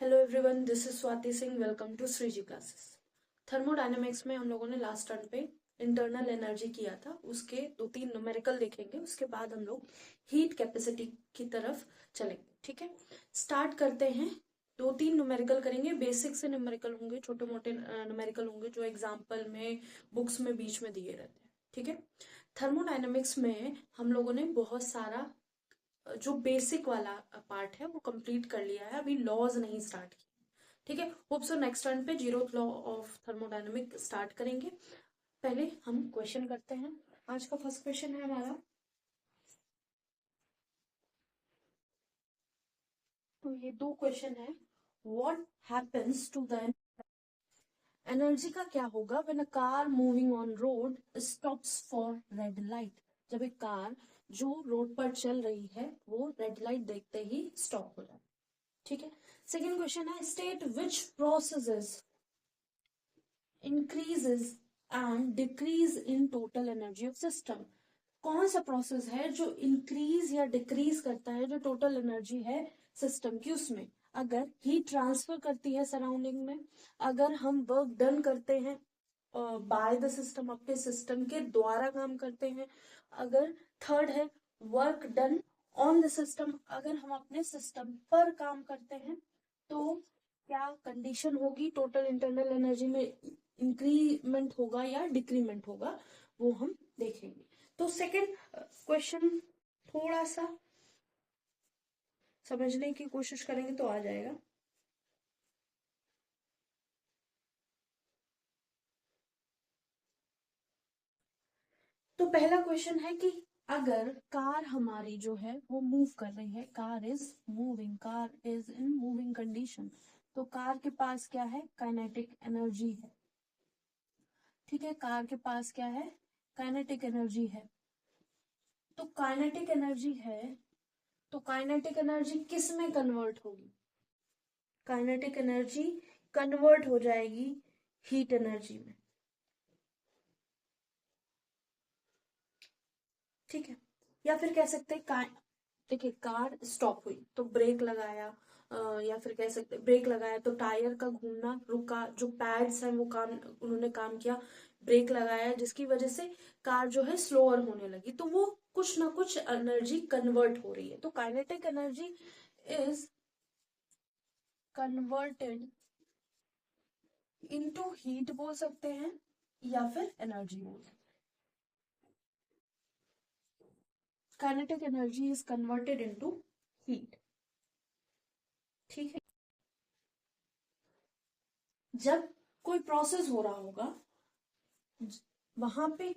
Hello everyone, this is Swati Singh. Welcome to Shreeji classes. Thermodynamics में हम लोगों ने लास्ट टर्न पे इंटरनल एनर्जी किया था। उसके दो तीन न्यूमेरिकल देखेंगे, उसके बाद हम लोग हीट कैपेसिटी की तरफ चलेंगे। ठीक है, स्टार्ट करते हैं। दो तीन न्यूमेरिकल करेंगे, बेसिक से न्यूमेरिकल होंगे, छोटे मोटे न्यूमेरिकल होंगे जो एग्जाम्पल में बुक्स में बीच में दिए रहते हैं। ठीक है, थर्मोडायनेमिक्स में हम लोगों ने बहुत सारा जो बेसिक वाला पार्ट है वो कंप्लीट कर लिया है, अभी लॉज नहीं स्टार्ट किए। ठीक है, होप सो नेक्स्ट टर्न पे zeroth law of thermodynamic start करेंगे। पहले हम क्वेश्चन करते हैं। आज का फर्स्ट क्वेश्चन है हमारा, तो ये दो क्वेश्चन है। What happens to the energy का क्या होगा when a car moving on road stops for red light. जब एक कार जो रोड पर चल रही है वो रेड लाइट देखते ही स्टॉप हो जाए। ठीक है, सेकेंड क्वेश्चन है, state which processes increases and decrease in total energy of system. कौन सा प्रोसेस है जो इंक्रीज या डिक्रीज करता है जो टोटल एनर्जी है सिस्टम की उसमें। अगर हीट ट्रांसफर करती है सराउंडिंग में, अगर हम वर्क डन करते हैं बाय द सिस्टम, अपने सिस्टम के द्वारा काम करते हैं। अगर थर्ड है work done on the system, अगर हम अपने सिस्टम पर काम करते हैं तो क्या कंडीशन होगी, टोटल इंटरनल एनर्जी में इंक्रीमेंट होगा या डिक्रीमेंट होगा, वो हम देखेंगे। तो सेकंड क्वेश्चन थोड़ा सा समझने की कोशिश करेंगे तो आ जाएगा। तो पहला क्वेश्चन है कि अगर कार हमारी जो है वो मूव कर रही है, car is moving, car is in moving condition, तो कार के पास क्या है, काइनेटिक एनर्जी है। ठीक है, कार के पास क्या है, काइनेटिक एनर्जी है। तो काइनेटिक एनर्जी है, तो काइनेटिक एनर्जी किस में कन्वर्ट होगी, काइनेटिक एनर्जी कन्वर्ट हो जाएगी हीट एनर्जी में। ठीक है, या फिर कह सकते हैं देखिए कार स्टॉप हुई तो ब्रेक लगाया, या फिर कह सकते ब्रेक लगाया तो टायर का घूमना रुका, जो पैड्स हैं वो काम, उन्होंने काम किया, ब्रेक लगाया जिसकी वजह से कार जो है स्लोअर होने लगी, तो वो कुछ ना कुछ एनर्जी कन्वर्ट हो रही है। तो kinetic energy is converted into heat बोल सकते हैं या फिर एनर्जी बोल सकते हैं। Kinetic energy is converted into heat. ठीक है, जब कोई प्रोसेस हो रहा होगा वहां पे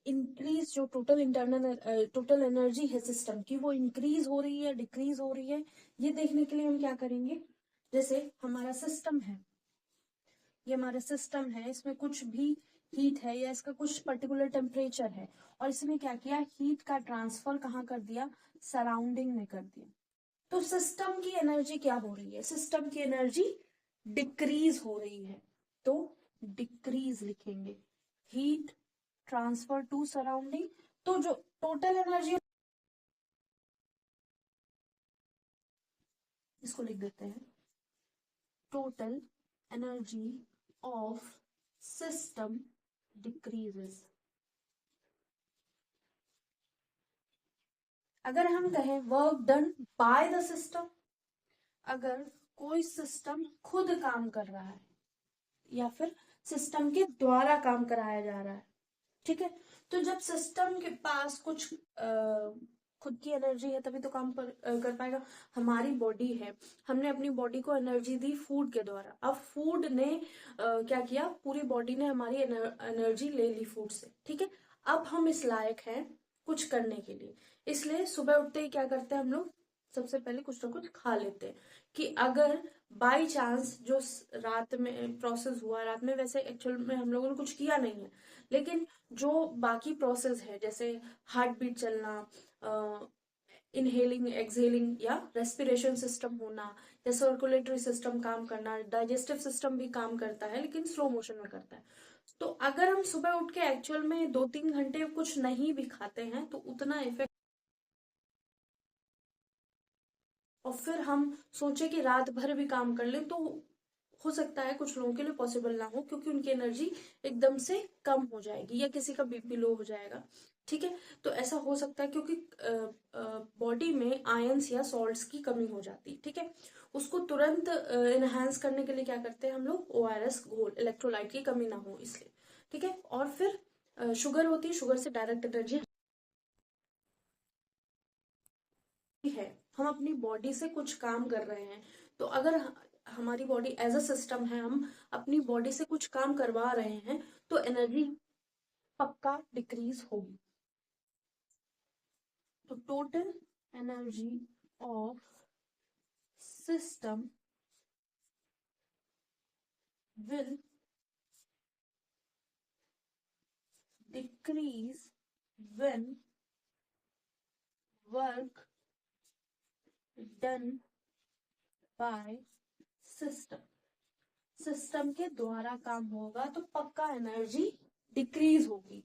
इंक्रीज, जो टोटल एनर्जी है सिस्टम की वो इंक्रीज हो रही है डिक्रीज हो रही है, ये देखने के लिए हम क्या करेंगे। जैसे हमारा सिस्टम है, ये हमारा सिस्टम है, इसमें कुछ भी हीट है या इसका कुछ पर्टिकुलर टेम्परेचर है, और इसने क्या किया, हीट का ट्रांसफर कहाँ कर दिया, सराउंडिंग में कर दिया। तो सिस्टम की एनर्जी क्या हो रही है, सिस्टम की एनर्जी डिक्रीज हो रही है, तो डिक्रीज लिखेंगे, हीट ट्रांसफर टू सराउंडिंग। तो जो टोटल एनर्जी, इसको लिख देते हैं, total energy of system decreases. अगर हम कहें work done by the system, अगर कोई सिस्टम खुद काम कर रहा है या फिर सिस्टम के द्वारा काम कराया जा रहा है। ठीक है, तो जब सिस्टम के पास कुछ खुद की एनर्जी है तभी तो काम कर पाएगा। हमारी बॉडी है, हमने अपनी बॉडी को एनर्जी दी फूड के द्वारा, अब फूड ने क्या किया, पूरी बॉडी ने हमारी एनर्जी ले ली फूड से। ठीक है, अब हम इस लायक हैं कुछ करने के लिए, इसलिए सुबह उठते ही क्या करते हैं हम लोग, सबसे पहले कुछ ना कुछ खा लेते हैं। कि अगर बाई चांस जो रात में प्रोसेस हुआ, रात में वैसे एक्चुअल में हम लोगों ने कुछ किया नहीं है, लेकिन जो बाकी प्रोसेस है जैसे हार्ट बीट चलना, इनहेलिंग एक्सहेलिंग या रेस्पिरेशन सिस्टम होना या सर्कुलेटरी सिस्टम काम करना, डाइजेस्टिव सिस्टम भी काम करता है लेकिन स्लो मोशन में करता है। तो अगर हम सुबह उठ के एक्चुअल में 2-3 घंटे कुछ नहीं भी खाते हैं तो उतना इफेक्ट और फिर हम सोचे कि रात भर भी काम कर लें, तो हो सकता है कुछ लोगों के लिए पॉसिबल ना हो, क्योंकि उनकी एनर्जी एकदम से कम हो जाएगी या किसी का बीपी लो हो जाएगा। ठीक है, तो ऐसा हो सकता है क्योंकि बॉडी में आयंस या सॉल्ट्स की कमी हो जाती है। ठीक है, उसको तुरंत इनहेंस करने के लिए क्या करते हैं हम लोग, ओआरएस घोल, इलेक्ट्रोलाइट की कमी ना हो इसलिए। ठीक है, और फिर शुगर होती है, शुगर से डायरेक्ट एनर्जी है। हम अपनी बॉडी से कुछ काम कर रहे हैं, तो अगर हमारी बॉडी एज अ सिस्टम है, हम अपनी बॉडी से कुछ काम करवा रहे हैं, तो एनर्जी पक्का डिक्रीज होगी। तो total energy of system will decrease when work done by system। System के द्वारा काम होगा तो पक्का एनर्जी डिक्रीज होगी।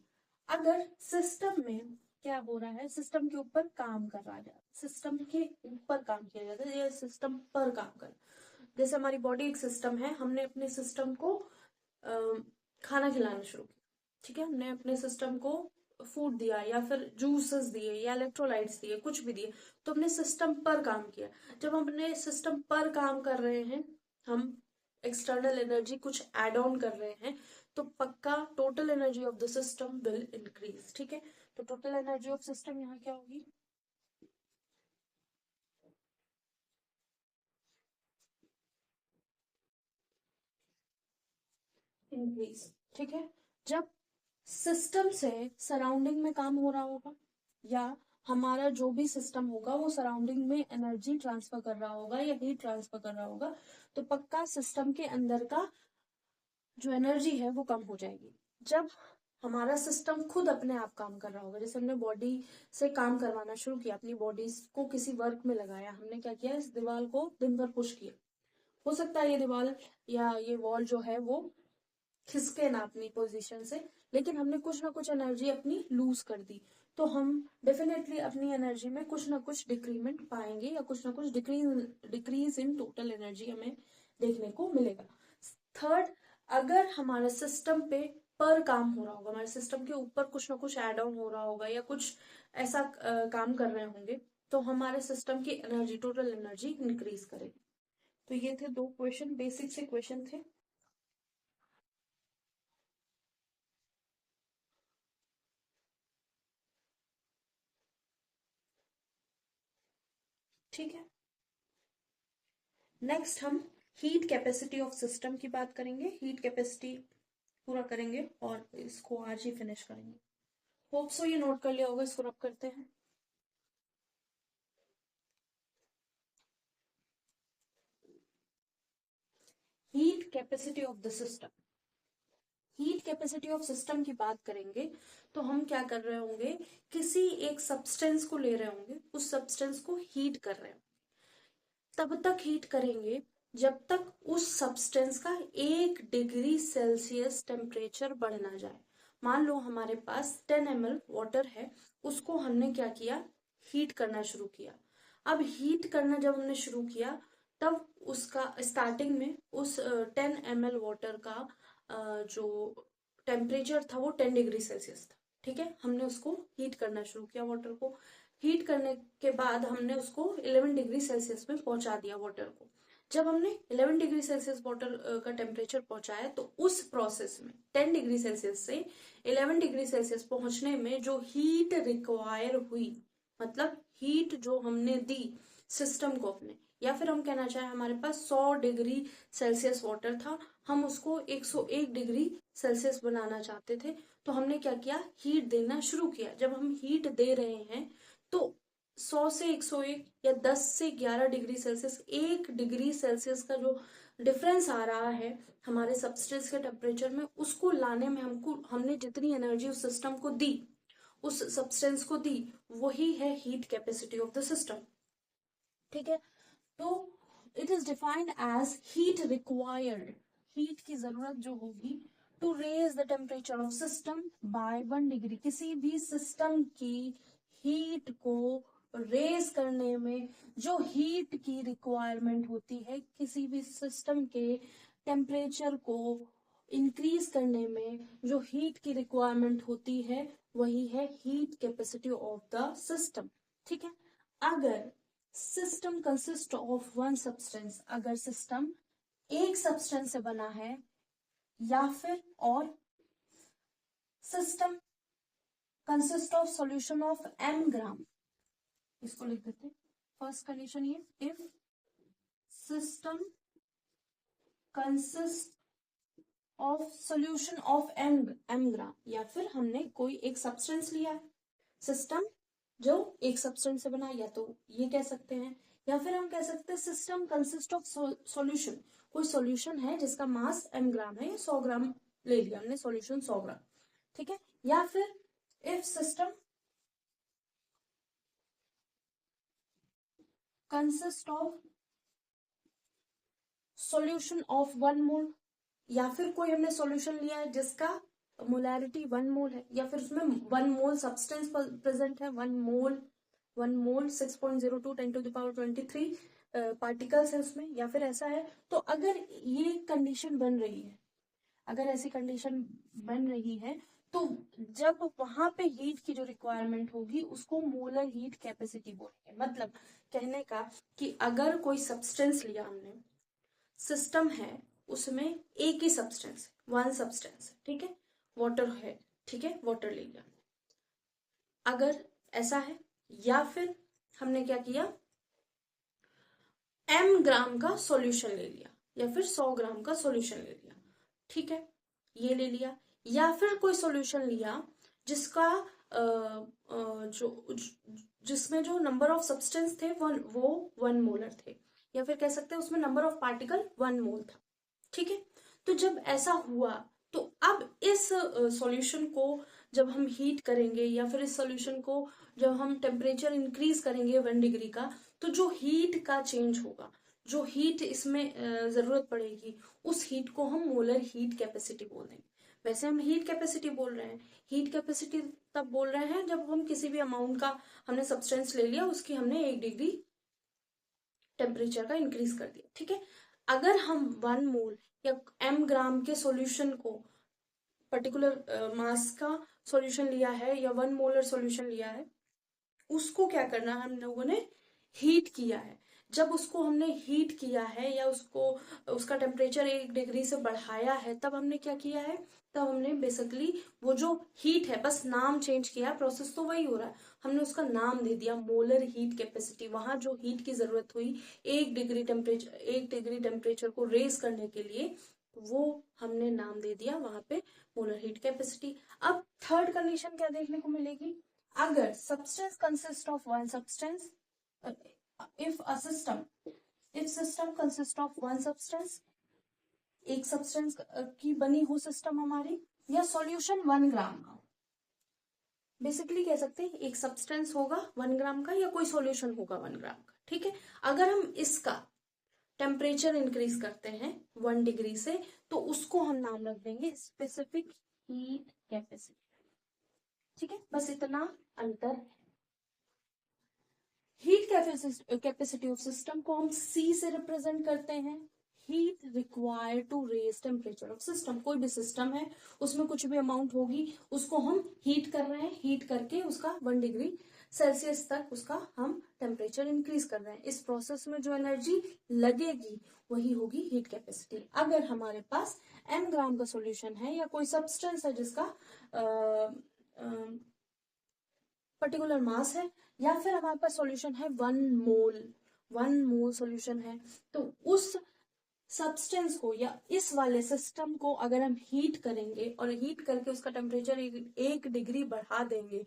अगर सिस्टम में क्या हो रहा है, सिस्टम के ऊपर काम कर रहा है, सिस्टम के ऊपर काम किया जाता है या सिस्टम पर काम कर, जैसे हमारी बॉडी एक सिस्टम है, हमने अपने सिस्टम को खाना खिलाना शुरू किया। ठीक है, हमने अपने सिस्टम को फूड दिया या फिर जूसेस दिए या इलेक्ट्रोलाइट्स दिए, कुछ भी दिए, तो हमने सिस्टम पर काम किया। जब हम अपने सिस्टम पर काम कर रहे हैं, हम एक्सटर्नल एनर्जी कुछ एड ऑन कर रहे हैं, तो पक्का total energy of the system will increase. ठीक है, तो टोटल एनर्जी ऑफ सिस्टम यहाँ क्या होगी, इंक्रीज। ठीक है, जब सिस्टम से सराउंडिंग में काम हो रहा होगा या हमारा जो भी सिस्टम होगा वो सराउंडिंग में एनर्जी ट्रांसफर कर रहा होगा या हीट ट्रांसफर कर रहा होगा, तो पक्का सिस्टम के अंदर का जो एनर्जी है वो कम हो जाएगी। जब हमारा सिस्टम खुद अपने आप काम कर रहा होगा, जैसे हमने बॉडी से काम करवाना शुरू किया, अपनी बॉडी को किसी वर्क में लगाया, हमने क्या किया, इस दीवार को दिन भर पुश किया, हो सकता है ये दीवार या ये वॉल जो है वो खिसके ना अपनी पोजीशन से, लेकिन हमने कुछ ना कुछ एनर्जी अपनी लूज कर दी, तो हम डेफिनेटली अपनी एनर्जी में कुछ ना कुछ डिक्रीमेंट पाएंगे या कुछ ना कुछ डिक्रीज इन टोटल एनर्जी हमें देखने को मिलेगा। थर्ड, अगर हमारे सिस्टम पे पर काम हो रहा होगा, हमारे सिस्टम के ऊपर कुछ ना कुछ एड ऑन हो रहा होगा या कुछ ऐसा काम कर रहे होंगे, तो हमारे सिस्टम की एनर्जी, टोटल एनर्जी इंक्रीज करेगी। तो ये थे 2 क्वेश्चन, बेसिक से क्वेश्चन थे। ठीक है, नेक्स्ट हम हीट कैपेसिटी ऑफ सिस्टम की बात करेंगे, हीट कैपेसिटी पूरा करेंगे और इसको आज ही फिनिश करेंगे। होप सो ये नोट कर लिया होगा, इसको रब करते हैं। Heat capacity of the system, heat capacity of system की बात करेंगे तो हम क्या कर रहे होंगे, किसी एक सब्सटेंस को ले रहे होंगे, उस सब्सटेंस को हीट कर रहे होंगे, तब तक हीट करेंगे जब तक उस सब्सटेंस का 1 डिग्री सेल्सियस टेम्परेचर बढ़ ना जाए। मान लो हमारे पास 10 ml वाटर है, उसको हमने क्या किया, हीट करना शुरू किया। अब हीट करना जब हमने शुरू किया, तब उसका स्टार्टिंग में उस 10 ml वाटर का जो टेम्परेचर था वो 10 डिग्री सेल्सियस था। ठीक है, हमने उसको हीट करना शुरू किया, वाटर को हीट करने के बाद हमने उसको 11 डिग्री सेल्सियस में पहुंचा दिया वाटर को। जब हमने 11 डिग्री सेल्सियस वाटर का टेम्परेचर पहुंचाया, तो उस प्रोसेस में 10 डिग्री सेल्सियस से 11 डिग्री सेल्सियस पहुंचने में जो हीट रिक्वायर हुई, मतलब हीट जो हमने दी सिस्टम को अपने, या फिर हम कहना चाहें हमारे पास 100 डिग्री सेल्सियस वाटर था, हम उसको 101 डिग्री सेल्सियस बनाना चाहते थे, तो हमने क्या किया, हीट देना शुरू किया। जब हम हीट दे रहे हैं तो 100 से 101 या 10 से 11 डिग्री सेल्सियस, 1 डिग्री सेल्सियस का जो डिफरेंस आ रहा है हमारे सबस्टेंस के टेम्परेचर में, उसको लाने में हमने जितनी एनर्जी उस सिस्टम को दी, उस सब्सटेंस को दी, वही है heat capacity of the system. ठीक है, तो it is defined as heat required, heat की जरूरत जो होगी to raise the temperature of system by 1 degree, किसी भी सिस्टम की हीट को रेज करने में जो हीट की रिक्वायरमेंट होती है, किसी भी सिस्टम के टेम्परेचर को इंक्रीज करने में जो हीट की रिक्वायरमेंट होती है वही है heat capacity of the system. ठीक है, अगर system consist of one substance, अगर सिस्टम एक सब्सटेंस से बना है या फिर और system consist of solution of m ग्राम, इसको लिख देते हैं। फर्स्ट कंडीशन ये, if system consist of solution of m ग्राम, या फिर हमने कोई एक सब्सटेंस लिया है, सिस्टम जो एक सब्सटेंस से बना, या तो ये कह सकते हैं, या फिर हम कह सकते हैं सिस्टम कंसिस्ट ऑफ सॉल्यूशन, कोई सॉल्यूशन है जिसका मास m ग्राम है, 100 ग्राम ले लिया हमने सॉल्यूशन 100 ग्राम। ठीक है, या फिर if system consist of solution of 1 मोल, या फिर कोई हमने सॉल्यूशन लिया है जिसका मोलैरिटी 1 मोल है, या फिर उसमें 1 मोल सब्सटेंस प्रेजेंट है, 1 मोल 6.02 10⁻23 पार्टिकल्स है उसमें, या फिर ऐसा है। तो अगर ये कंडीशन बन रही है, अगर ऐसी कंडीशन बन रही है, तो जब वहां पे हीट की जो रिक्वायरमेंट होगी उसको मोलर हीट कैपेसिटी बोलेंगे। मतलब कहने का कि अगर कोई सब्सटेंस लिया हमने, सिस्टम है, उसमें एक ही सब्सटेंस, वन सब्सटेंस, ठीक है, वाटर है, ठीक है, वाटर ले लिया, अगर ऐसा है, या फिर हमने क्या किया, m ग्राम का सॉल्यूशन ले लिया, या फिर 100 ग्राम का सॉल्यूशन ले लिया, ठीक है, ये ले लिया, या फिर कोई सॉल्यूशन लिया जिसका जिसमें जो नंबर ऑफ सब्सटेंस थे वो 1 मोलर थे, या फिर कह सकते हैं उसमें नंबर ऑफ पार्टिकल 1 मोल था। ठीक है, तो जब ऐसा हुआ तो अब इस सॉल्यूशन को जब हम हीट करेंगे, या फिर इस सॉल्यूशन को जब हम टेम्परेचर इंक्रीज करेंगे 1 डिग्री का, तो जो हीट का चेंज होगा, जो हीट इसमें जरूरत पड़ेगी, उस हीट को हम मोलर हीट कैपेसिटी बोल देंगे। वैसे हम हीट कैपेसिटी बोल रहे हैं, हीट कैपेसिटी तब बोल रहे हैं जब हम किसी भी अमाउंट का हमने सब्सटेंस ले लिया, उसकी हमने 1 डिग्री टेम्परेचर का इंक्रीज कर दिया। ठीक है, अगर हम 1 मोल या m ग्राम के सॉल्यूशन को, पर्टिकुलर मास का सॉल्यूशन लिया है या 1 मोलर सॉल्यूशन लिया है, उसको क्या करना है, हम लोगों ने हीट किया है। जब उसको हमने हीट किया है या उसको उसका टेम्परेचर 1 डिग्री से बढ़ाया है, तब हमने क्या किया है, तब हमने बेसिकली वो जो हीट है, बस नाम चेंज किया, प्रोसेस तो वही हो रहा है, हमने उसका नाम दे दिया मोलर हीट कैपेसिटी। वहां जो हीट की जरूरत हुई 1 डिग्री टेम्परेचर को रेज करने के लिए, वो हमने नाम दे दिया वहां पे मोलर हीट कैपेसिटी। अब थर्ड कंडीशन क्या देखने को मिलेगी, अगर substance consists of one substance, if system consists of one substance, एक सब्सटेंस की बनी हो सिस्टम हमारी, या सॉल्यूशन 1 ग्राम का, बेसिकली कह सकते हैं एक सब्सटेंस होगा 1 ग्राम का, या कोई सॉल्यूशन होगा 1 ग्राम का। ठीक है, अगर हम इसका टेम्परेचर इंक्रीज करते हैं 1 डिग्री से, तो उसको हम नाम रख देंगे स्पेसिफिक हीट कैपेसिटी। ठीक है, बस इतना अंतर है। हीट कैपेसिटी ऑफ सिस्टम को हम C से रिप्रेजेंट करते हैं, heat required to raise temperature of system. कोई भी सिस्टम है, उसमें कुछ भी अमाउंट होगी, उसको हम हीट कर रहे हैं, हीट करके उसका 1 डिग्री सेल्सियस तक उसका हम टेम्परेचर इंक्रीज कर रहे हैं। इस प्रोसेस में जो एनर्जी लगेगी वही होगी हीट कैपेसिटी। अगर हमारे पास m ग्राम का सॉल्यूशन है, या कोई सब्सटेंस है जिसका पर्टिकुलर मास है, या फिर हमारे पास सॉल्यूशन है 1 मोल सॉल्यूशन है, तो उस सब्सटेंस को या इस वाले सिस्टम को अगर हम हीट करेंगे और हीट करके उसका टेम्परेचर 1 डिग्री बढ़ा देंगे,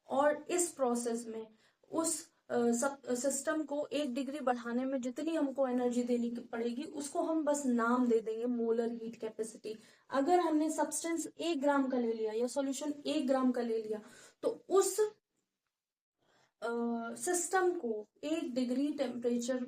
और इस प्रोसेस में उस सिस्टम को 1 डिग्री बढ़ाने में जितनी हमको एनर्जी देनी पड़ेगी, उसको हम बस नाम दे देंगे मोलर हीट कैपेसिटी। अगर हमने सब्सटेंस 1 ग्राम का ले लिया या सॉल्यूशन 1 ग्राम का ले लिया, तो उस सिस्टम को 1 डिग्री टेम्परेचर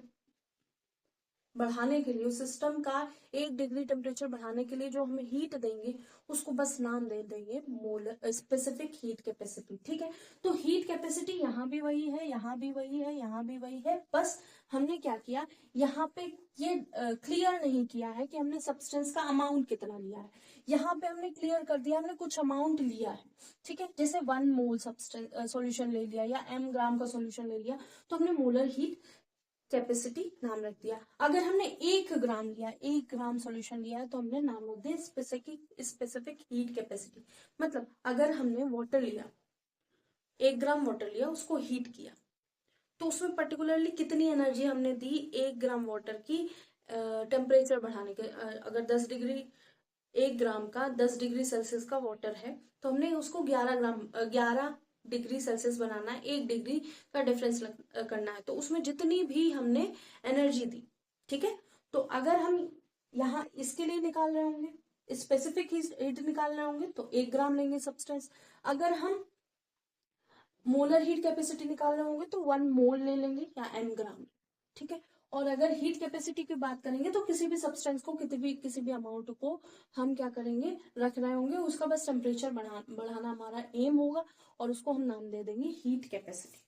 बढ़ाने के लिए, उस सिस्टम का 1 डिग्री टेम्परेचर बढ़ाने के लिए जो हमें हीट देंगे उसको बस नाम दे देंगे मोलर स्पेसिफिक हीट कैपेसिटी। ठीक है, तो हीट कैपेसिटी यहाँ भी वही है, यहाँ भी वही है, यहाँ भी वही है, बस हमने क्या किया यहाँ पे ये क्लियर नहीं किया है कि हमने सब्सटेंस का अमाउंट कितना लिया है। यहाँ पे हमने क्लियर कर दिया हमने कुछ अमाउंट लिया है। ठीक है, जैसे 1 मोल सब्सटेंस सॉल्यूशन ले लिया या m ग्राम का सॉल्यूशन ले लिया तो हमने मोलर हीट कैपेसिटी नाम रख दिया। अगर हमने 1 ग्राम लिया, 1 ग्राम सॉल्यूशन लिया है तो हमने नाम रख दिया स्पेसिफिक हीट कैपेसिटी। मतलब अगर हमने वाटर लिया, 1 ग्राम वाटर लिया, उसको हीट किया, तो उसमें पर्टिकुलरली कितनी एनर्जी हमने दी 1 ग्राम वाटर की टेम्परेचर बढ़ाने के। अगर 10 डिग्री 1 ग्राम का 10 डिग्री सेल्सियस का वाटर है तो हमने उसको 11 डिग्री सेल्सियस बनाना है, 1 डिग्री का डिफरेंस करना है, तो उसमें जितनी भी हमने एनर्जी दी। ठीक है, तो अगर हम यहाँ इसके लिए निकाल रहे होंगे स्पेसिफिक हीट निकाल रहे होंगे तो 1 ग्राम लेंगे सब्सटेंस। अगर हम मोलर हीट कैपेसिटी निकाल रहे होंगे तो 1 मोल ले लेंगे या m ग्राम। ठीक है, और अगर हीट कैपेसिटी की बात करेंगे तो किसी भी सब्सटेंस को किसी भी अमाउंट को हम क्या करेंगे रख रहे होंगे, उसका बस टेम्परेचर बढ़ाना हमारा एम होगा और उसको हम नाम दे देंगे हीट कैपेसिटी।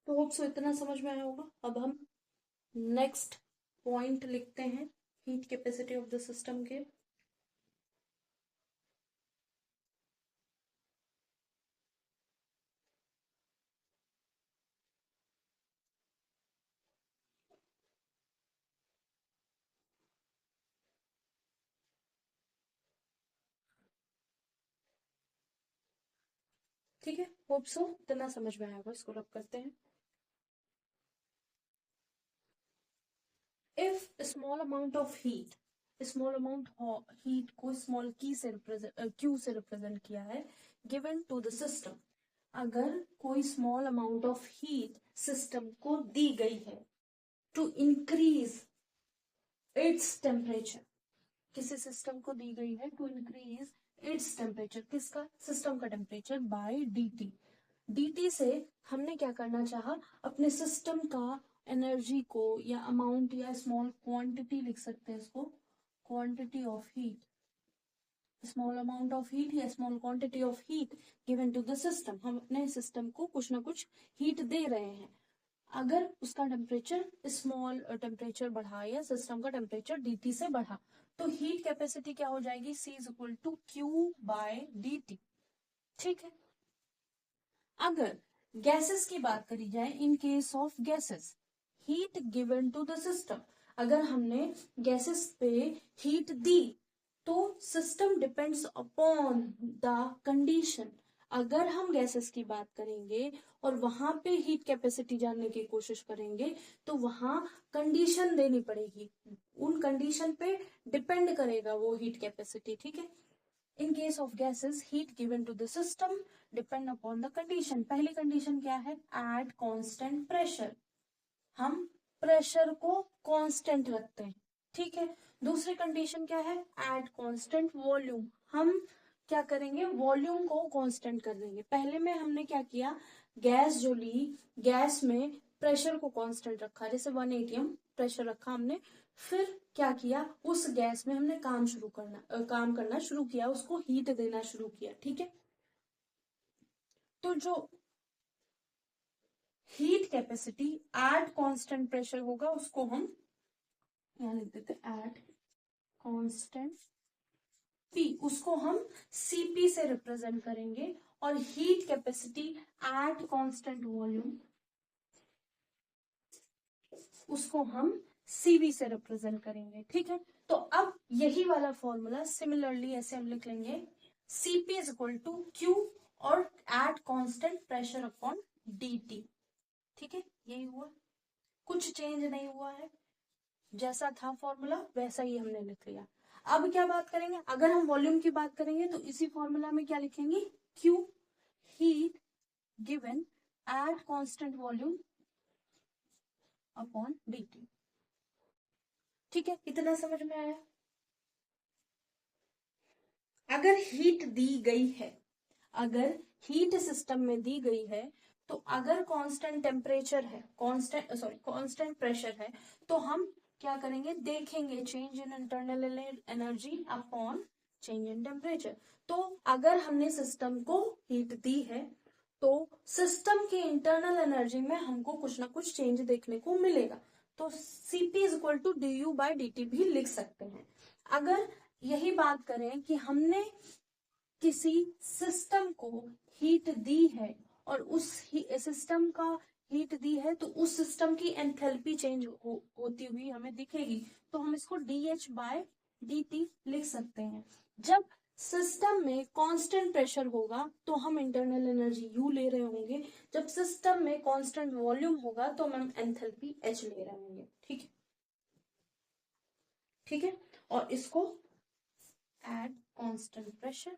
तो होप सो इतना समझ में आया होगा। अब हम नेक्स्ट पॉइंट लिखते हैं heat capacity of the system के। ठीक है, होप सो इतना समझ में आया होगा। इसको रब करते हैं। If a small amount of heat, को स्मॉल की से क्यू से रिप्रेजेंट किया है, गिवन टू द सिस्टम, अगर कोई small amount of heat system को दी गई है टू इंक्रीज इट्स टेम्परेचर, किसी सिस्टम को दी गई है टू इंक्रीज इट्स टेम्परेचर, किसका सिस्टम का टेम्परेचर बाय dt। dt से हमने क्या करना चाहा, अपने सिस्टम का एनर्जी को या अमाउंट या स्मॉल क्वांटिटी लिख सकते हैं इसको, quantity of heat, small amount of heat या small quantity of heat given to the system. हम अपने सिस्टम को कुछ ना कुछ हीट दे रहे हैं, अगर उसका टेम्परेचर स्मॉल टेम्परेचर बढ़ा या सिस्टम का टेम्परेचर dt से बढ़ा तो हीट कैपेसिटी क्या हो जाएगी, C is equal to Q by dt। ठीक है, अगर गैसेस की बात करी जाए, in case of gases heat given to the system, अगर हमने गैसेस पे हीट दी तो system depends upon the condition. अगर हम गैसेस की बात करेंगे और वहां पे हीट कैपेसिटी जानने की कोशिश करेंगे तो वहां कंडीशन देनी पड़ेगी, उन कंडीशन पे डिपेंड करेगा वो हीट कैपेसिटी। ठीक है, in case of gases heat given to the system depend upon the condition. पहली कंडीशन क्या है, एट कांस्टेंट प्रेशर, हम प्रेशर को कांस्टेंट रखते हैं। ठीक है, दूसरी कंडीशन क्या है, एट कांस्टेंट वॉल्यूम, हम क्या करेंगे वॉल्यूम को कांस्टेंट कर देंगे। पहले में हमने क्या किया, गैस जो ली, गैस में प्रेशर को कांस्टेंट रखा, जैसे 1 atm प्रेशर रखा हमने, फिर क्या किया उस गैस में हमने काम करना शुरू किया, उसको हीट देना शुरू किया। ठीक है, तो जो heat capacity at constant pressure होगा उसको हम यहाँ लिख देते एट कांस्टेंट P, उसको हम Cp से रिप्रेजेंट करेंगे, और heat capacity at constant volume उसको हम Cv से रिप्रेजेंट करेंगे। ठीक है, तो अब यही वाला फॉर्मूला सिमिलरली ऐसे हम लिख लेंगे, Cp is equal to Q और at constant pressure upon dt। ठीक है, यही हुआ, कुछ चेंज नहीं हुआ है, जैसा था फॉर्मूला वैसा ही हमने लिख लिया। अब क्या बात करेंगे, अगर हम वॉल्यूम की बात करेंगे तो इसी फॉर्मूला में क्या लिखेंगे, Q heat given at constant volume upon dt। ठीक है, इतना समझ में आया। अगर हीट दी गई है, अगर हीट सिस्टम में दी गई है, तो अगर कांस्टेंट टेम्परेचर है, कांस्टेंट प्रेशर है, तो हम क्या करेंगे, देखेंगे change in internal energy upon change in temperature. तो अगर हमने सिस्टम को हीट दी है तो सिस्टम की इंटरनल एनर्जी में हमको कुछ ना कुछ चेंज देखने को मिलेगा। तो Cp is equal to d u by d t भी लिख सकते हैं। अगर यही बात करें कि हमने किसी सिस्टम को हीट दी है और उस सिस्टम का हीट दी है, तो उस सिस्टम की एंथैल्पी चेंज होती हुई हमें दिखेगी, तो हम इसको dH बाय dt लिख सकते हैं। जब सिस्टम में कांस्टेंट प्रेशर होगा तो हम इंटरनल एनर्जी U ले रहे होंगे, जब सिस्टम में कांस्टेंट वॉल्यूम होगा तो हम एंथैल्पी H ले रहे होंगे। ठीक है, ठीक है। और इसको एट कांस्टेंट प्रेशर,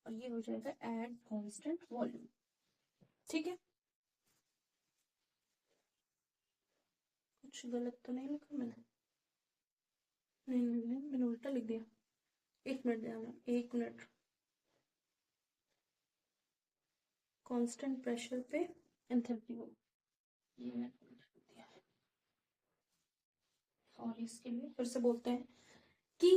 और ये हो जाएगा एट कांस्टेंट वॉल्यूम। ठीक है, कुछ गलत तो नहीं लिखा मैंने? नहीं, मैंने उल्टा लिख दिया। एक मिनट ध्यान, एक मिनट। कांस्टेंट प्रेशर पे एंथैल्पी हो, ये मैंने उल्टा लिख दिया है। और इसके लिए फिर से बोलते हैं कि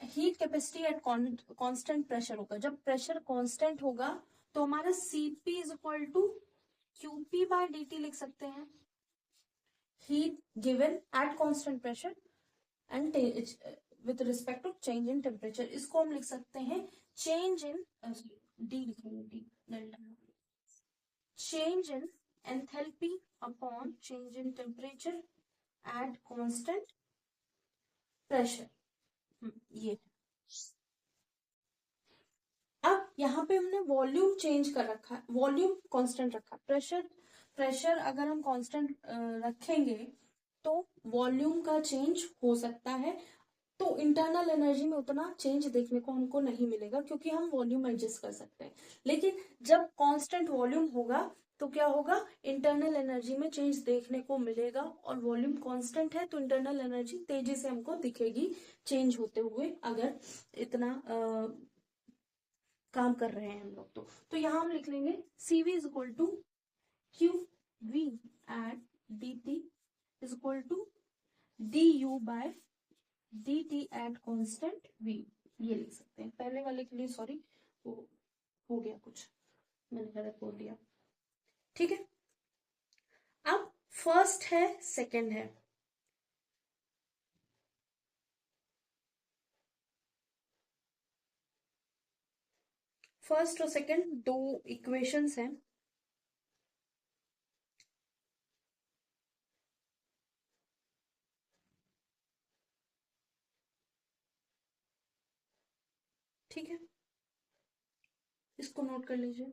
heat capacity at constant pressure होगा। जब प्रेशर कांस्टेंट होगा तो हमारा Cp is equal to Qp by dt लिख सकते हैं। Heat given at constant pressure and with respect to change in temperature, इसको हम लिख सकते हैं चेंज इन डी लिखेंगे, d delta, change in enthalpy upon change in temperature at constant pressure. ये अब यहाँ पे हमने वॉल्यूम चेंज कर रखा है, वॉल्यूम कांस्टेंट रखा, प्रेशर अगर हम कांस्टेंट रखेंगे तो वॉल्यूम का चेंज हो सकता है, तो इंटरनल एनर्जी में उतना चेंज देखने को हमको नहीं मिलेगा क्योंकि हम वॉल्यूम एडजस्ट कर सकते हैं। लेकिन जब कांस्टेंट वॉल्यूम होगा तो क्या होगा, इंटरनल एनर्जी में चेंज देखने को मिलेगा, और वॉल्यूम कांस्टेंट है तो इंटरनल एनर्जी तेजी से हमको दिखेगी चेंज होते हुए, अगर इतना काम कर रहे हैं हम लोग। तो यहाँ हम लिख लेंगे Cv is equal to Qv at dt is equal to du by dt at constant v, ये लिख सकते हैं। पहले वाले के लिए सॉरी, वो हो गया कुछ, मैंने गलत बोल दिया। ठीक है, अब फर्स्ट है, सेकंड है। फर्स्ट और सेकंड दो इक्वेशंस हैं। ठीक है, इसको नोट कर लीजिए।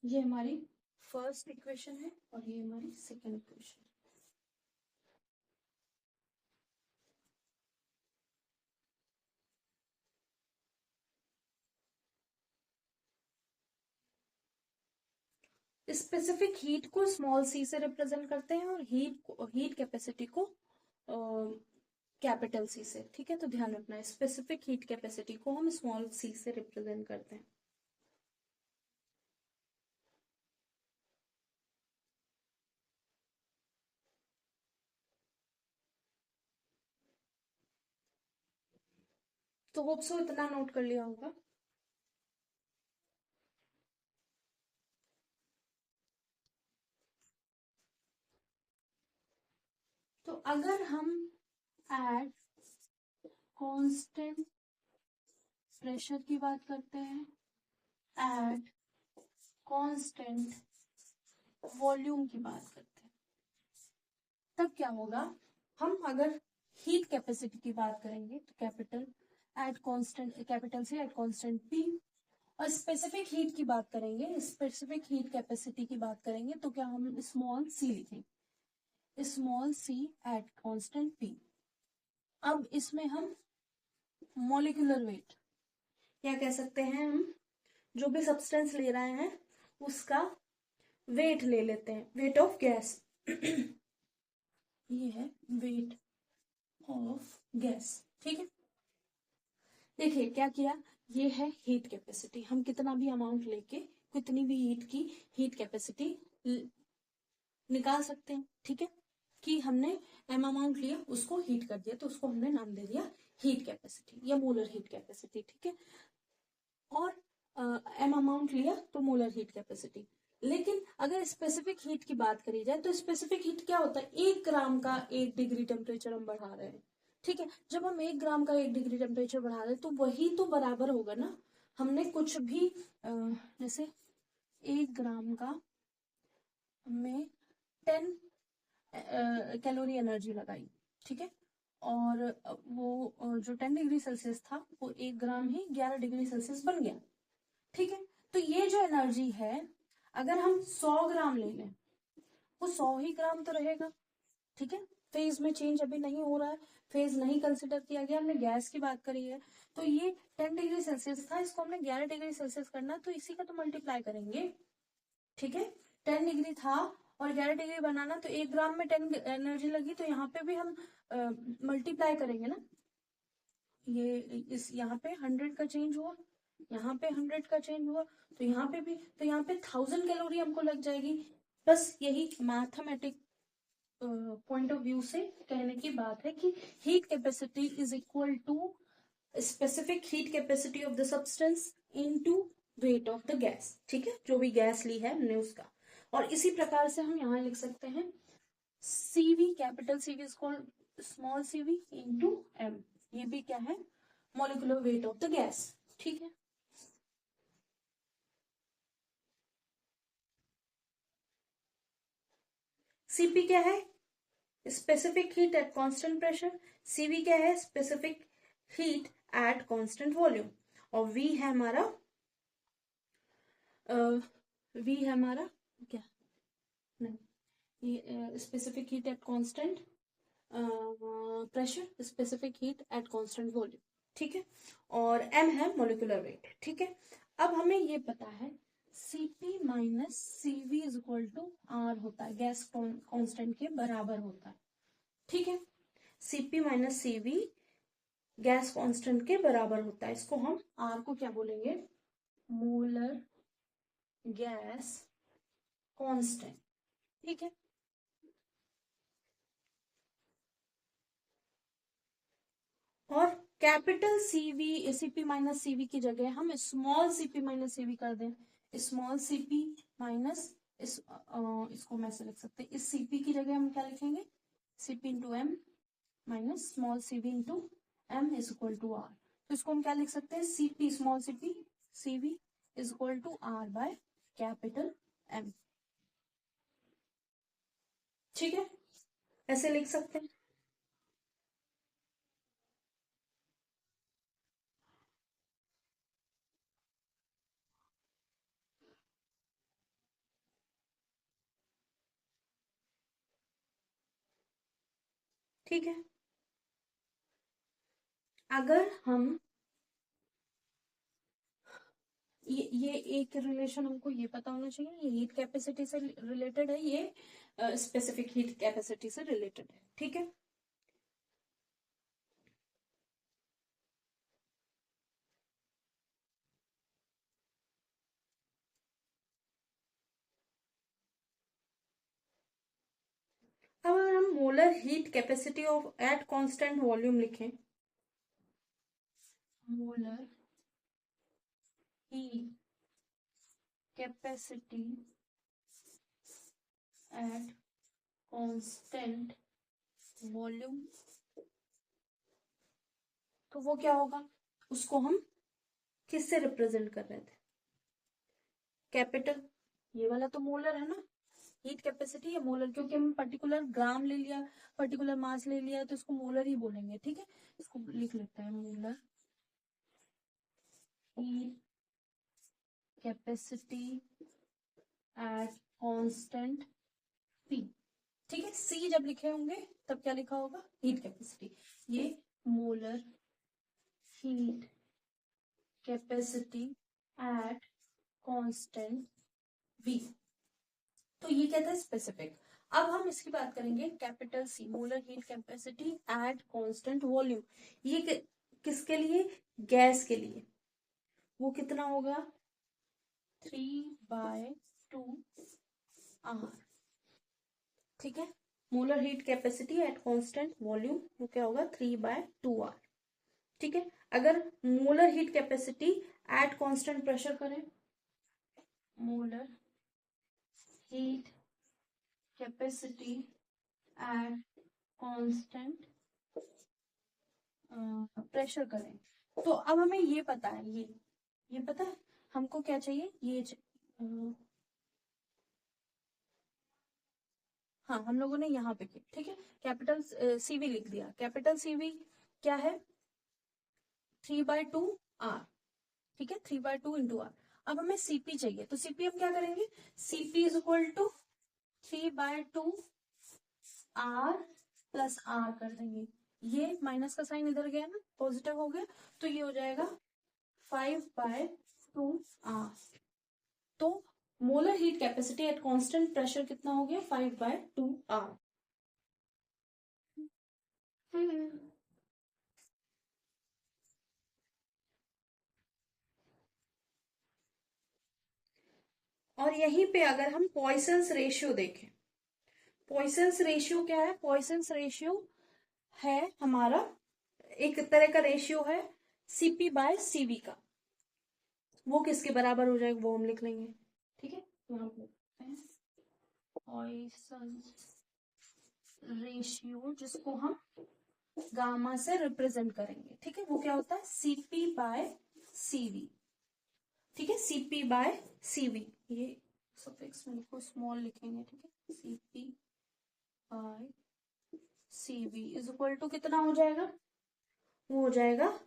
ये हमारी फर्स्ट इक्वेशन है और ये हमारी सेकंड इक्वेशन। स्पेसिफिक हीट को स्मॉल सी से रिप्रेजेंट करते हैं और हीट कैपेसिटी को कैपिटल सी से। ठीक है, तो ध्यान रखना है, स्पेसिफिक हीट कैपेसिटी को हम स्मॉल सी से रिप्रेजेंट करते हैं। तो होप सो इतना नोट कर लिया होगा। तो अगर हम एट कांस्टेंट प्रेशर की बात करते हैं, एट कांस्टेंट वॉल्यूम की बात करते हैं, तब क्या होगा, हम अगर हीट कैपेसिटी की बात करेंगे तो कैपिटल एट कांस्टेंट, कैपिटल से एट कांस्टेंट पी, और स्पेसिफिक हीट की बात करेंगे, स्पेसिफिक हीट कैपेसिटी की बात करेंगे तो क्या हम स्मॉल सी लिखेंगे, small c at constant p. अब इसमें हम मॉलिक्यूलर वेट, क्या कह सकते हैं, हम जो भी सब्सटेंस ले रहे हैं उसका वेट ले लेते हैं, वेट ऑफ गैस। ये है वेट ऑफ गैस। ठीक है, देखिए क्या किया, ये है हीट कैपेसिटी। हम कितना भी अमाउंट लेके कितनी भी हीट की हीट कैपेसिटी निकाल सकते हैं। ठीक है, कि हमने एम अमाउंट लिया, उसको हीट कर दिया, तो उसको हमने नाम दे दिया हीट कैपेसिटी या मोलर हीट कैपेसिटी। ठीक है, और एम अमाउंट लिया तो मोलर हीट कैपेसिटी। लेकिन अगर स्पेसिफिक हीट की बात करी जाए तो स्पेसिफिक हीट क्या होता है? 1 ग्राम का 1 डिग्री टेम्परेचर हम बढ़ा रहे हैं। ठीक है, जब हम 1 ग्राम का 1 डिग्री टेम्परेचर बढ़ा रहे हैं तो वही तो बराबर होगा ना, हमने कुछ भी जैसे 1 ग्राम का में 10 कैलोरी एनर्जी लगाई। ठीक है, और वो जो 10 डिग्री सेल्सियस था वो 1 ग्राम ही 11 डिग्री सेल्सियस बन गया। ठीक है, तो ये जो एनर्जी है अगर हम 100 ग्राम ले लें वो 100 ही ग्राम तो रहेगा। ठीक है, फेज में चेंज अभी नहीं हो रहा है, फेज नहीं कंसिडर किया गया, हमने गैस की बात करी है। तो ये 10 डिग्री सेल्सियस था, इसको हमने 11 डिग्री सेल्सियस करना, तो इसी का तो मल्टीप्लाई करेंगे। ठीक है, 10 डिग्री था और 11 डिग्री बनाना, तो 1 ग्राम में 10 एनर्जी लगी, तो यहाँ पे भी हम मल्टीप्लाई करेंगे ना। ये इस यहाँ पे 100 का चेंज हुआ, यहाँ पे 100 का चेंज हुआ, तो यहाँ पे भी, तो यहाँ पे 1000 कैलोरी हमको लग जाएगी। बस यही मैथमेटिक पॉइंट ऑफ व्यू से कहने की बात है कि heat capacity is equal to specific heat capacity of the substance into weight of the gas. ठीक है, जो भी गैस ली है हमने उसका। और इसी प्रकार से हम यहाँ लिख सकते हैं CV, capital CV is called small CV into M. ये भी क्या है? Molecular weight of the gas. ठीक है, सीपी क्या है? Specific heat at constant pressure. CV क्या है? Specific heat at constant volume. और वी है हमारा वी है हमारा क्या? नहीं, ये specific heat at constant pressure, specific heat at constant volume. ठीक है, और एम है मोलिकुलर वेट। ठीक है, अब हमें ये पता है CP minus CV is equal to R होता है, गैस कांस्टेंट के बराबर होता है। ठीक है, CP minus CV gas constant के बराबर होता है। इसको हम आर को क्या बोलेंगे? Molar gas constant. ठीक है, और capital CV CP minus CV की जगह हम स्मॉल सीपी माइनस सीवी कर दें। स्मॉल सीपी माइनस इसको मैं से लिख सकते हैं, इस सीपी की जगह हम क्या लिखेंगे? CP into M minus small CV into M is equal to R. तो इसको हम क्या लिख सकते हैं? CP small CP CV is equal to R by capital M. ठीक है, ऐसे लिख सकते हैं। ठीक है, अगर हम ये एक रिलेशन हमको ये पता होना चाहिए, ये हीट कैपेसिटी से रिलेटेड है, ये स्पेसिफिक हीट कैपेसिटी से रिलेटेड है। ठीक है, अब अगर हम molar heat capacity of at constant volume लिखें, molar heat capacity at constant volume, तो वो क्या होगा? उसको हम किससे रिप्रेजेंट कर रहे थे? कैपिटल, ये वाला तो मोलर है ना, हीट कैपेसिटी या मोलर, क्योंकि हम पर्टिकुलर ग्राम ले लिया, पर्टिकुलर मास ले लिया, तो इसको मोलर ही बोलेंगे। ठीक है, इसको लिख लेते हैं molar heat capacity at constant P. ठीक है, सी जब लिखे होंगे तब क्या लिखा होगा? Heat capacity. ये molar heat capacity at constant V. तो ये क्या था? स्पेसिफिक। अब हम इसकी बात करेंगे capital C, molar heat capacity at constant volume. ये किसके लिए? गैस के लिए। वो कितना होगा 3/2R। ठीक है, molar heat capacity at constant volume वो क्या होगा 3/2R। ठीक है, अगर molar heat capacity at constant pressure करें, molar heat capacity at constant pressure करें, तो अब हमें ये पता है, ये पता है हमको क्या चाहिए, हाँ हम लोगों ने यहाँ पे किया। ठीक है, कैपिटल सीवी लिख दिया। कैपिटल सीवी क्या है 3/2R। ठीक है, 3/2 × R। अब हमें सीपी चाहिए, तो सीपी हम क्या करेंगे, CP is equal to 3/2R plus R कर देंगे। ये माइनस का साइन इधर गया ना, पॉजिटिव हो गया, तो ये हो जाएगा 5/2R। तो molar heat capacity at constant pressure कितना हो गया 5/2R। और यहीं पे अगर हम पॉइसन्स रेशियो देखें, पॉइसन्स रेशियो क्या है, पॉइसन्स रेशियो है हमारा एक तरह का रेशियो है CP/CV का। वो किसके बराबर हो जाएगा वो हम लिख लेंगे। ठीक है, तो हम लिखते हैं पॉइसन्स रेशियो, जिसको हम गामा से रिप्रेजेंट करेंगे। ठीक है, वो क्या होता है CP/CV। ठीक है, CP/CV, ये सफिक्स में लिखो, स्मॉल लिखेंगे। ठीक है, CP/CV इज इक्वल टू कितना हो जाएगा, वो हो जाएगा,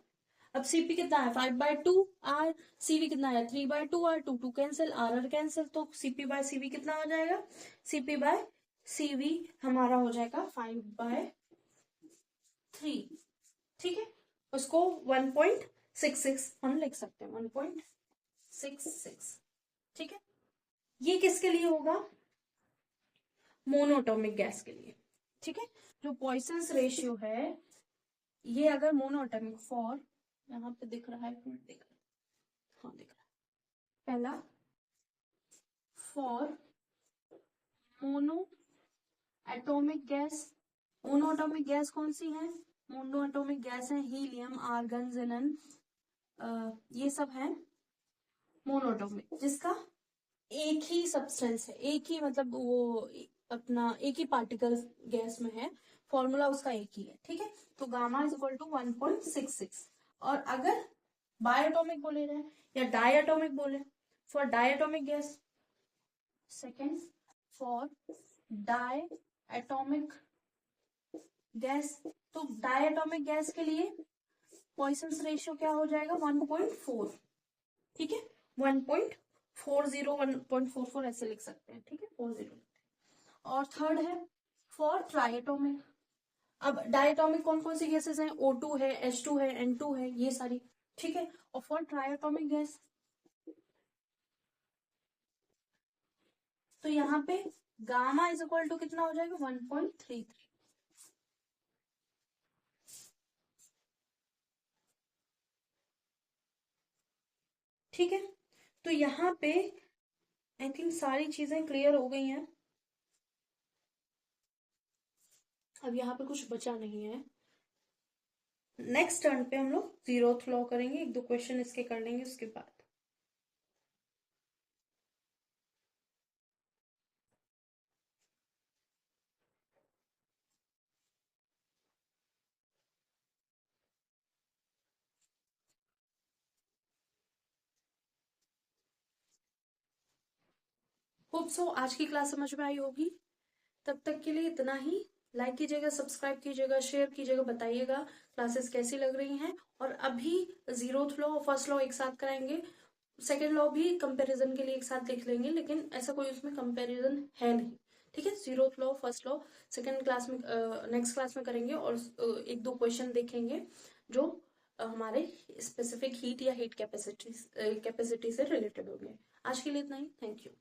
अब CP कितना है 5/2R, CV कितना है 3/2R, 2 कैंसिल, R कैंसिल, तो CP/CV कितना हो जाएगा, CP/CV हमारा हो जाएगा 5/3। ठीक है, उसको 1.66 हम लिख सकते हैं, 1.66। ठीक है, ये किसके लिए होगा, मोनोटॉमिक गैस के लिए। ठीक है, जो पॉइसन्स रेशियो है ये अगर मोनोटॉमिक फॉर, यहाँ पे दिख रहा है, दिख रहा है, हाँ दिख रहा है, पहला for mono atomic gas, mono atomic gas कौन सी है, मोनो एटॉमिक गैस है हीलियम, आर्गन, जेनन, ये सब है मोनोटॉमिक, जिसका एक ही सब्सटेंस है, एक ही मतलब वो अपना एक ही पार्टिकल गैस में है, फॉर्मूला उसका एक ही है। ठीक है, तो गामा इज इक्वल टू 1.66। और अगर बायोटॉमिक बोले रहे या डायटोमिक बोले, for diatomic gas, second for diatomic gas, तो डायटोमिक गैस के लिए पॉइसन्स रेशियो क्या हो जाएगा 1.4। ठीक है, 1.40, 1.44 ऐसे लिख सकते हैं। ठीक है, 40। और थर्ड है फॉर ट्राइएटोमिक। अब डायटोमिक कौन कौन सी गैसेस हैं, O2 है, H2 है, N2 है, ये सारी। ठीक है, और फॉर ट्राइएटोमिक गैस तो यहाँ पे गामा इज इक्वल टू कितना हो जाएगा 1.33। ठीक है, तो यहाँ पे आई थिंक सारी चीजें क्लियर हो गई हैं। अब यहाँ पे कुछ बचा नहीं है। नेक्स्ट टर्न पे हम लोग जीरोथ लॉ करेंगे, 1-2 क्वेश्चन इसके कर लेंगे उसके बाद। होप सो आज की क्लास समझ में आई होगी। तब तक के लिए इतना ही। लाइक कीजिएगा, सब्सक्राइब कीजिएगा, शेयर कीजिएगा, बताइएगा क्लासेस कैसी लग रही हैं। और अभी जीरोथ लॉ और फर्स्ट लॉ एक साथ कराएंगे, सेकेंड लॉ भी कंपैरिजन के लिए एक साथ देख लेंगे, लेकिन ऐसा कोई उसमें कंपैरिजन है नहीं। ठीक है, zeroth law first law second class में, नेक्स्ट क्लास में करेंगे, और 1-2 क्वेश्चन देखेंगे जो हमारे स्पेसिफिक हीट या हीट कैपेसिटी से रिलेटेड होंगे। आज के लिए इतना ही, थैंक यू।